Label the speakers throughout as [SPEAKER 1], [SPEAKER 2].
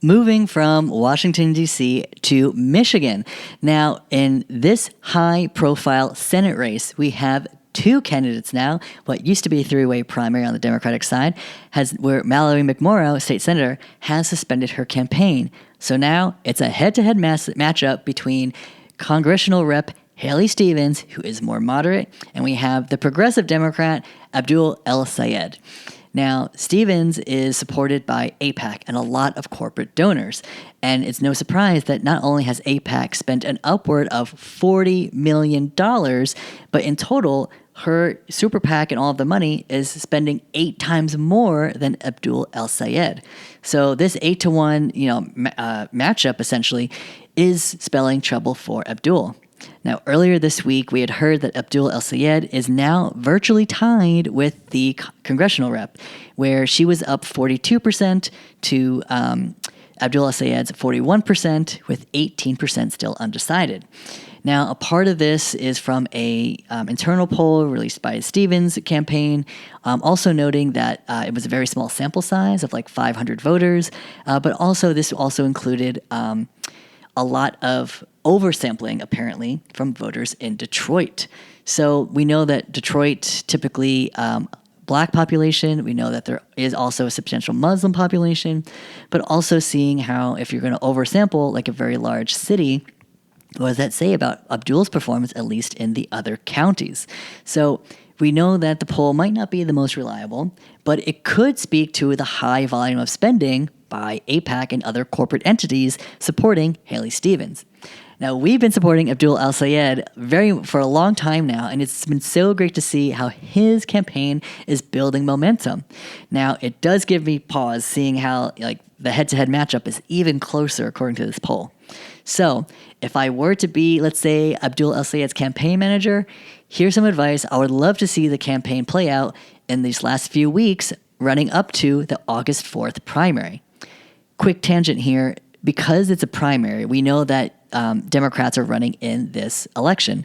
[SPEAKER 1] Moving from Washington, D.C. to Michigan. Now, in this high-profile Senate race, we have two candidates now. What used to be a three-way primary on the Democratic side, where Mallory McMorrow, state senator, has suspended her campaign. So now it's a head-to-head matchup between congressional rep Haley Stevens, who is more moderate, and we have the progressive Democrat Abdul El-Sayed. Now, Stevens is supported by AIPAC and a lot of corporate donors. And it's no surprise that not only has AIPAC spent an upward of $40 million, but in total, her super PAC and all of the money is spending 8 times more than Abdul El-Sayed. So this 8-to-1, matchup essentially is spelling trouble for Abdul. Now, earlier this week, we had heard that Abdul El-Sayed is now virtually tied with the congressional rep, where she was up 42% to Abdul El-Sayed's 41%, with 18% still undecided. Now, a part of this is from a internal poll released by Stevens' campaign, also noting that it was a very small sample size of like 500 voters, but also this also included a lot of oversampling, apparently, from voters in Detroit. So we know that Detroit typically black population. We know that there is also a substantial Muslim population, but also seeing how if you're going to oversample like a very large city, what does that say about Abdul's performance, at least in the other counties? So we know that the poll might not be the most reliable, but it could speak to the high volume of spending by AIPAC and other corporate entities supporting Haley Stevens. Now, we've been supporting Abdul El-Sayed for a long time now, and it's been so great to see how his campaign is building momentum. Now, it does give me pause seeing how the head-to-head matchup is even closer according to this poll. So, if I were to be, let's say, Abdul El-Sayed's campaign manager, here's some advice I would love to see the campaign play out in these last few weeks running up to the August 4th primary. Quick tangent here. Because it's a primary, we know that Democrats are running in this election.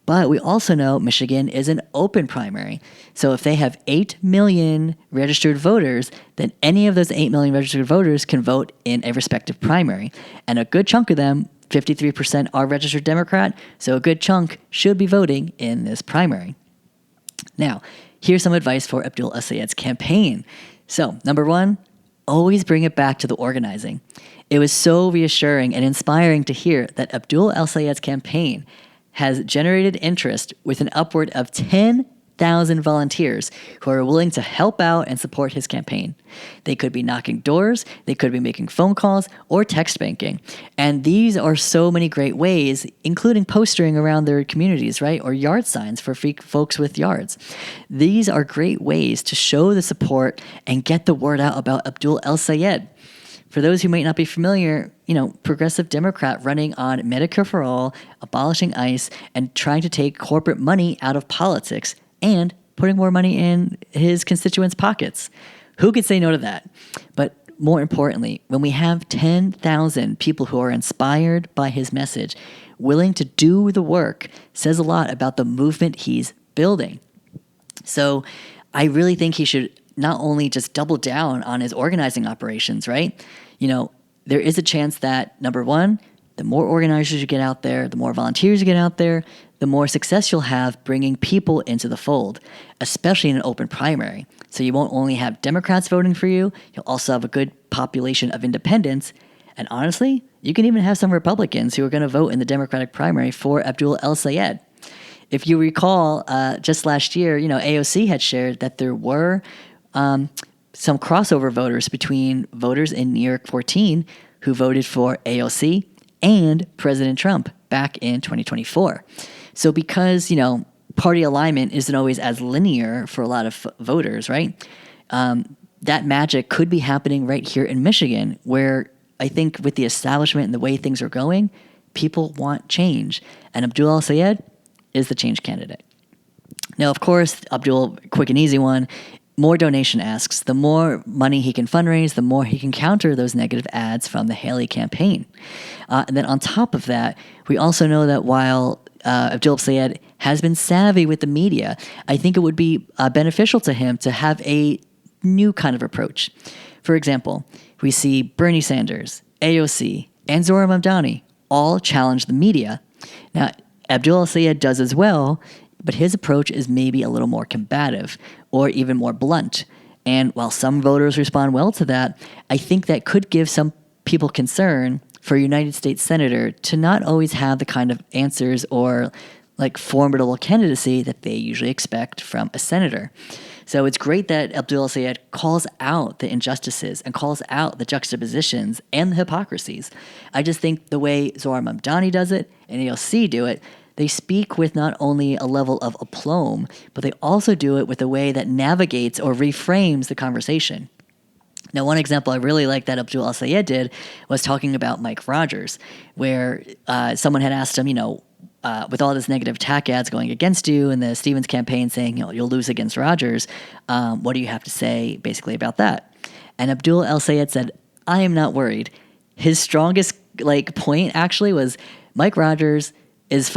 [SPEAKER 1] But we also know Michigan is an open primary. So if they have 8 million registered voters, then any of those 8 million registered voters can vote in a respective primary. And a good chunk of them, 53%, are registered Democrat, so a good chunk should be voting in this primary. Now, here's some advice for Abdul El-Sayed's campaign. So, number 1, always bring it back to the organizing. It was so reassuring and inspiring to hear that Abdul El-Sayed's campaign has generated interest with an upward of 10,000 volunteers who are willing to help out and support his campaign. They could be knocking doors, they could be making phone calls, or text banking. And these are so many great ways, including postering around their communities, right? Or yard signs for folks with yards. These are great ways to show the support and get the word out about Abdul El-Sayed. For those who might not be familiar, progressive Democrat running on Medicare for all, abolishing ICE, and trying to take corporate money out of politics and putting more money in his constituents' pockets. Who could say no to that? But more importantly, when we have 10,000 people who are inspired by his message, willing to do the work, says a lot about the movement he's building. So I really think he should not only just double down on his organizing operations, right? There is a chance that, number 1, the more organizers you get out there, the more volunteers you get out there, the more success you'll have bringing people into the fold, especially in an open primary. So you won't only have Democrats voting for you, you'll also have a good population of independents. And honestly, you can even have some Republicans who are going to vote in the Democratic primary for Abdul El-Sayed. If you recall, just last year, AOC had shared that there were some crossover voters between voters in New York 14 who voted for AOC and President Trump back in 2024. So because, party alignment isn't always as linear for a lot of voters, right? That magic could be happening right here in Michigan, where I think with the establishment and the way things are going, people want change. And Abdul El-Sayed is the change candidate. Now, of course, Abdul, quick and easy one, more donation asks. The more money he can fundraise, the more he can counter those negative ads from the Haley campaign. And then on top of that, we also know that while Abdul El-Sayed has been savvy with the media, I think it would be beneficial to him to have a new kind of approach. For example, we see Bernie Sanders, AOC, and Zohran Mamdani all challenge the media. Now, Abdul El-Sayed does as well, but his approach is maybe a little more combative or even more blunt. And while some voters respond well to that, I think that could give some people concern for a United States senator to not always have the kind of answers or like formidable candidacy that they usually expect from a senator. So it's great that Abdul El-Sayed calls out the injustices and calls out the juxtapositions and the hypocrisies. I just think the way Zohran Mamdani does it and AOC do it, they speak with not only a level of aplomb, but they also do it with a way that navigates or reframes the conversation. Now, one example I really like that Abdul El-Sayed did was talking about Mike Rogers, where someone had asked him, with all this negative attack ads going against you and the Stevens campaign saying, you'll lose against Rogers, what do you have to say basically about that? And Abdul El-Sayed said, I am not worried. His strongest point actually was Mike Rogers is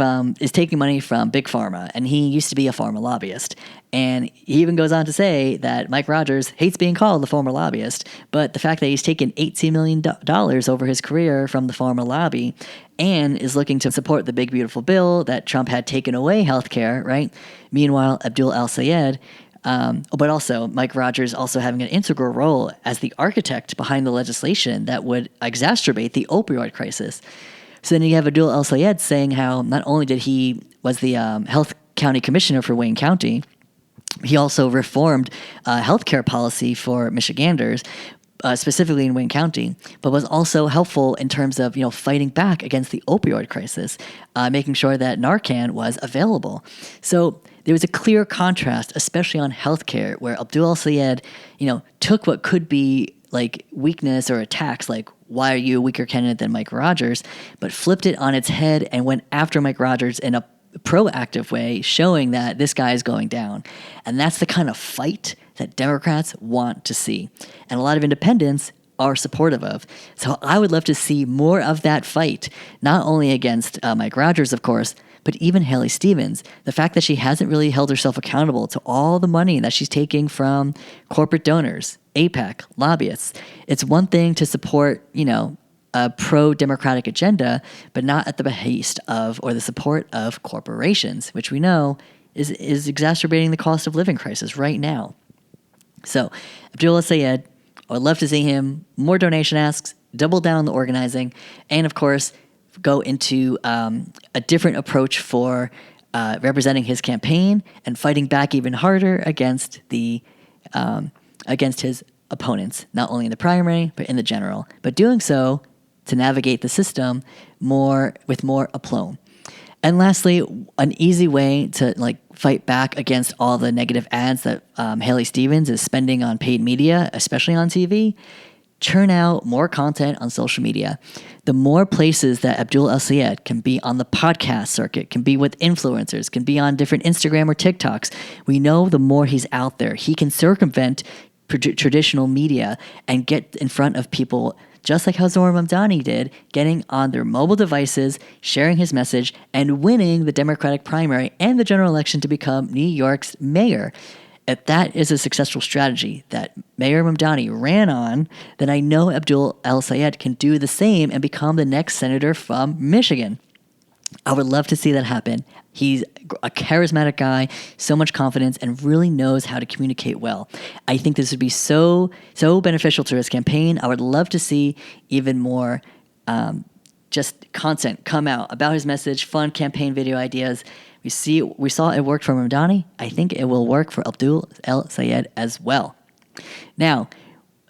[SPEAKER 1] taking money from Big Pharma, and he used to be a pharma lobbyist. And he even goes on to say that Mike Rogers hates being called the former lobbyist, but the fact that he's taken $18 million over his career from the pharma lobby and is looking to support the big beautiful bill that Trump had taken away healthcare, right? Meanwhile, Abdul El-Sayed, but also Mike Rogers also having an integral role as the architect behind the legislation that would exacerbate the opioid crisis. So then you have Abdul El-Sayed saying how not only was the health county commissioner for Wayne County, he also reformed healthcare policy for Michiganders, specifically in Wayne County, but was also helpful in terms of fighting back against the opioid crisis, making sure that Narcan was available. So there was a clear contrast, especially on healthcare, where Abdul El-Sayed, took what could be like weakness or attacks, like why are you a weaker candidate than Mike Rogers, but flipped it on its head and went after Mike Rogers in a proactive way, showing that this guy is going down. And that's the kind of fight that Democrats want to see. And a lot of independents are supportive of. So I would love to see more of that fight, not only against Mike Rogers, of course, but even Haley Stevens. The fact that she hasn't really held herself accountable to all the money that she's taking from corporate donors, AIPAC, lobbyists. It's one thing to support, a pro-democratic agenda, but not at the behest of or the support of corporations, which we know is exacerbating the cost of living crisis right now. So Abdul El-Sayed, I would love to see him more donation asks, double down on the organizing, and of course go into a different approach for representing his campaign and fighting back even harder against his opponents, not only in the primary but in the general. But doing so to navigate the system with more aplomb. And lastly, an easy way to fight back against all the negative ads that Haley Stevens is spending on paid media, especially on TV, churn out more content on social media. The more places that Abdul El-Sayed can be on the podcast circuit, can be with influencers, can be on different Instagram or TikToks, we know the more he's out there, he can circumvent traditional media and get in front of people, just like how Zohran Mamdani did, getting on their mobile devices, sharing his message, and winning the Democratic primary and the general election to become New York's mayor. If that is a successful strategy that Mayor Mamdani ran on, then I know Abdul El-Sayed can do the same and become the next senator from Michigan. I would love to see that happen. He's a charismatic guy, so much confidence, and really knows how to communicate well. I think this would be so beneficial to his campaign. I would love to see even more just content come out about his message, fun campaign video ideas. We saw it worked for Mamdani. I think it will work for Abdul El-Sayed as well. Now,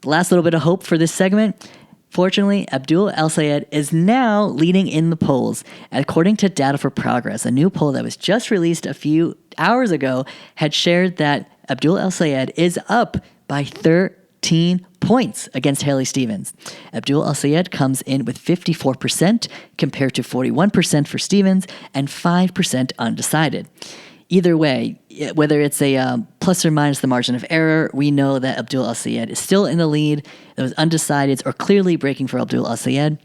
[SPEAKER 1] the last little bit of hope for this segment. Fortunately, Abdul El-Sayed is now leading in the polls. According to Data for Progress, a new poll that was just released a few hours ago had shared that Abdul El-Sayed is up by 13 points against Haley Stevens. Abdul El-Sayed comes in with 54% compared to 41% for Stevens and 5% undecided. Either way, whether it's a plus or minus the margin of error, we know that Abdul El-Sayed is still in the lead. Those undecideds are clearly breaking for Abdul El-Sayed.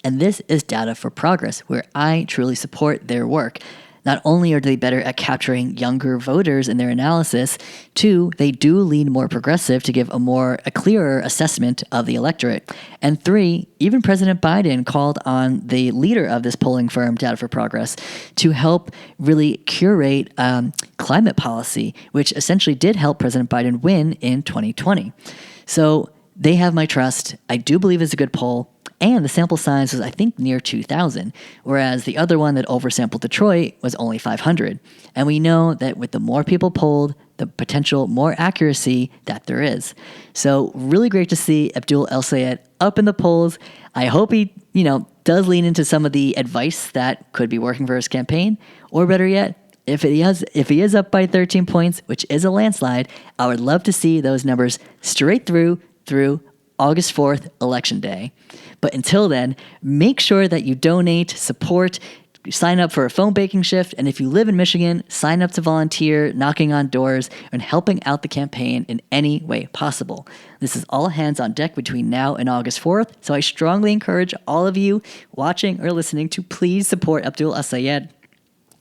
[SPEAKER 1] And this is Data for Progress, where I truly support their work. Not only are they better at capturing younger voters in their analysis, two, they do lean more progressive to give a clearer assessment of the electorate. And three, even President Biden called on the leader of this polling firm, Data for Progress, to help really curate climate policy, which essentially did help President Biden win in 2020. So they have my trust. I do believe it's a good poll. And the sample size was, I think, near 2,000, whereas the other one that oversampled Detroit was only 500. And we know that with the more people polled, the potential more accuracy that there is. So really great to see Abdul El-Sayed up in the polls. I hope he, does lean into some of the advice that could be working for his campaign, or better yet, if he is up by 13 points, which is a landslide, I would love to see those numbers straight through August 4th, Election Day. But until then, make sure that you donate, support, sign up for a phone baking shift, and if you live in Michigan, sign up to volunteer, knocking on doors, and helping out the campaign in any way possible. This is all hands on deck between now and August 4th, so I strongly encourage all of you watching or listening to please support Abdul El-Sayed.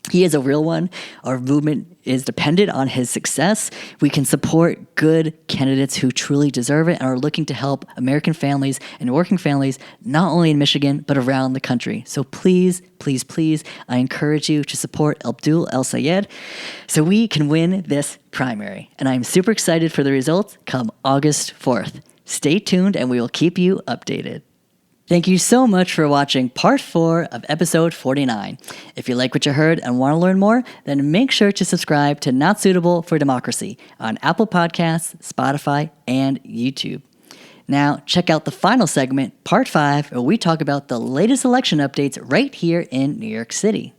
[SPEAKER 1] He is a real one. Our movement is dependent on his success. We can support good candidates who truly deserve it and are looking to help American families and working families, not only in Michigan, but around the country. So please, please, please, I encourage you to support Abdul El-Sayed so we can win this primary. And I'm super excited for the results come August 4th. Stay tuned and we will keep you updated. Thank you so much for watching part 4 of episode 49. If you like what you heard and want to learn more, then make sure to subscribe to Not Suitable for Democracy on Apple Podcasts, Spotify, and YouTube. Now, check out the final segment, part 5, where we talk about the latest election updates right here in New York City.